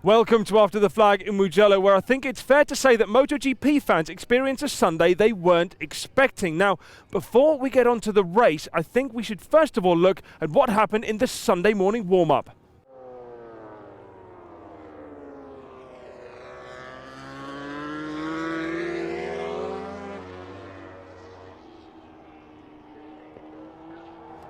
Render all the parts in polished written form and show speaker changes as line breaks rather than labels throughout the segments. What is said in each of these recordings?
Welcome to After the Flag in Mugello, where I think it's fair to say that MotoGP fans experience a Sunday they weren't expecting. Now, before we get on to the race, I think we should first of all look at what happened in the Sunday morning warm-up.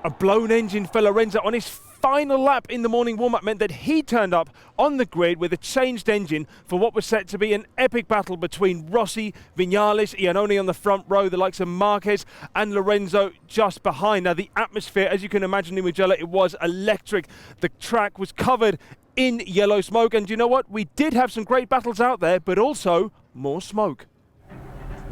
A blown engine for Lorenzo on his final lap in the morning warm-up meant that he turned up on the grid with a changed engine for what was set to be an epic battle between Rossi, Viñales, Iannone on the front row, the likes of Marquez and Lorenzo just behind. Now, the atmosphere, as you can imagine in Mugello, it was electric. The track was covered in yellow smoke, and you know what? We did have some great battles out there, but also more smoke.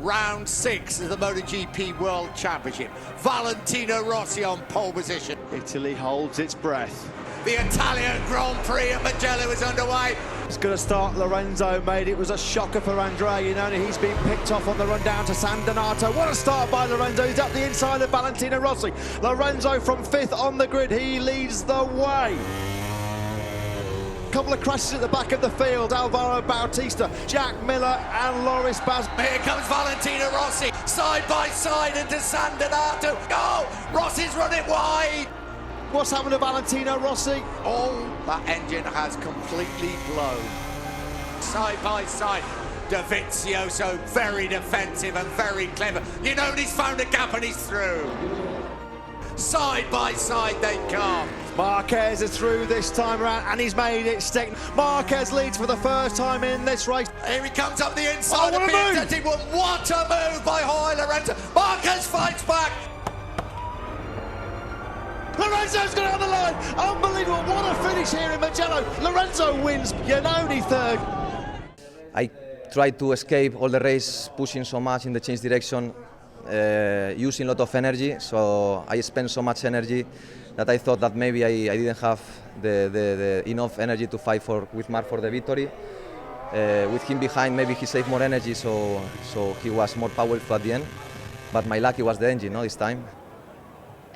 Round 6 of the MotoGP World Championship. Valentino Rossi on pole position.
Italy holds its breath.
The Italian Grand Prix at Mugello is underway.
It's going to start. Lorenzo made it was a shocker for Andrea Iannone. He's been picked off on the run down to San Donato. What a start by Lorenzo. He's up the inside of Valentino Rossi. Lorenzo from 5th on the grid. He leads the way. Couple of crashes at the back of the field. Alvaro Bautista, Jack Miller and Loris Baz.
Here comes Valentino Rossi, side by side into San Donato. Oh, Rossi's running wide.
What's happened to Valentino Rossi?
Oh, that engine has completely blown. Side by side. Dovizioso, very defensive and very clever. You know he's found a gap and he's through. Side by side they come.
Marquez is through this time around and he's made it stick. Marquez leads for the first time in this race.
Here he comes up the inside of
what a move!
What a move by Jorge Lorenzo. Marquez fights back.
Lorenzo's got it on the line. Unbelievable. What a finish here in Mugello. Lorenzo wins. Iannone 3rd.
I tried to escape all the race, pushing so much in the change direction, using a lot of energy. So I spent so much energy that I thought that maybe I didn't have the enough energy to fight with Marc for the victory. With him behind, maybe he saved more energy, so he was more powerful at the end. But my lucky was the engine, this time.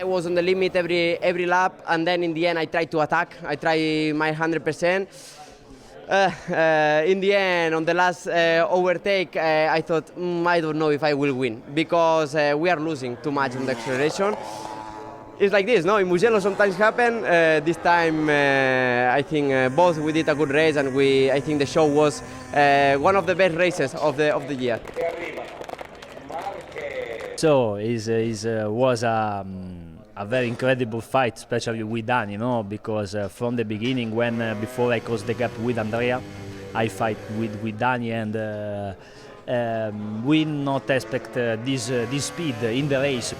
I was on the limit every lap, and then in the end I tried to attack. I tried my 100%. In the end, on the last overtake, I thought, I don't know if I will win, because we are losing too much on the acceleration. It's like this, no? In Mugello sometimes happen. This time, I think both we did a good race, and I think the show was one of the best races of the year.
So it was a very incredible fight, especially with Dani, because from the beginning, before I crossed the gap with Andrea, I fight with Dani, and we not expect this speed in the race.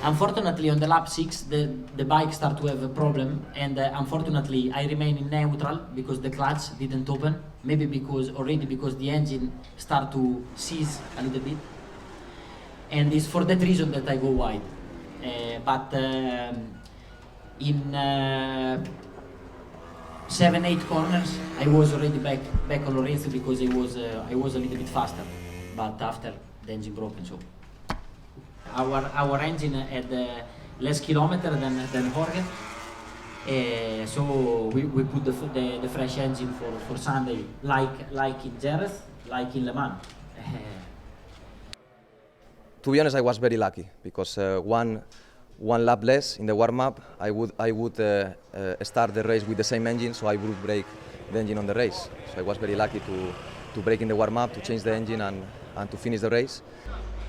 Unfortunately, on the lap 6, the bike started to have a problem, and unfortunately, I remain in neutral because the clutch didn't open. Maybe because the engine started to seize a little bit, and it's for that reason that I go wide. But in 7-8 corners, I was already back on Lorenzo because I was a little bit faster. But after the engine broken, so. Our engine had less kilometer than Jorge, so we put the fresh engine for Sunday, like in Jerez, like in Le Mans.
To be honest, I was very lucky because one lap less in the warm-up, I would start the race with the same engine, so I would break the engine on the race. So I was very lucky to break in the warm-up, to change the engine and to finish the race.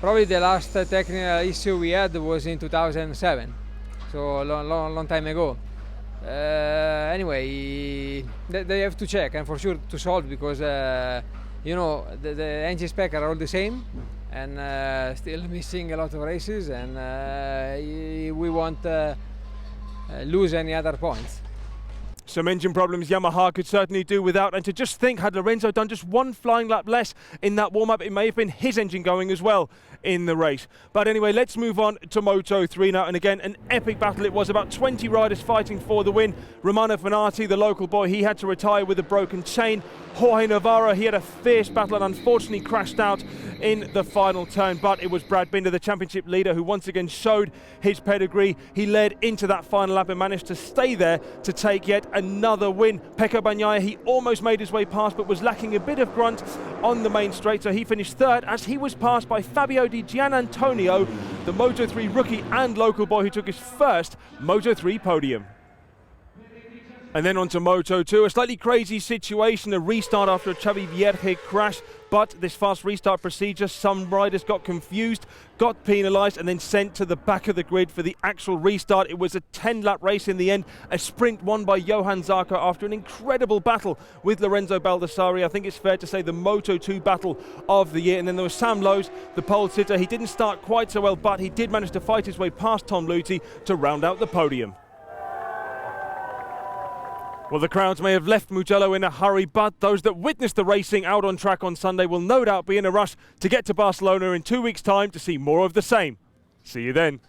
Probably the last technical issue we had was in 2007, so a long time ago. Anyway, they have to check and for sure to solve because the engine specs are all the same and still missing a lot of races, and we won't lose any other points.
Some engine problems Yamaha could certainly do without, and to just think, had Lorenzo done just one flying lap less in that warm-up, it may have been his engine going as well in the race. But anyway, let's move on to Moto3 now, and again, an epic battle it was. About 20 riders fighting for the win. Romano Fenati, the local boy, he had to retire with a broken chain. Jorge Navarro, he had a fierce battle and unfortunately crashed out in the final turn, but it was Brad Binder, the championship leader, who once again showed his pedigree. He led into that final lap and managed to stay there to take yet another win. Pecco Bagnaia, he almost made his way past but was lacking a bit of grunt on the main straight, so he finished third as he was passed by Fabio Di Gianantonio, the Moto3 rookie and local boy who took his first Moto3 podium. And then on to Moto2, a slightly crazy situation, a restart after a Xavi Vierge crash, but this fast restart procedure, some riders got confused, got penalised and then sent to the back of the grid for the actual restart. It was a 10-lap race in the end, a sprint won by Johan Zarco after an incredible battle with Lorenzo Baldassarri. I think it's fair to say the Moto2 battle of the year. And then there was Sam Lowes, the pole sitter. He didn't start quite so well, but he did manage to fight his way past Tom Luthi to round out the podium. Well, the crowds may have left Mugello in a hurry, but those that witnessed the racing out on track on Sunday will no doubt be in a rush to get to Barcelona in 2 weeks' time to see more of the same. See you then.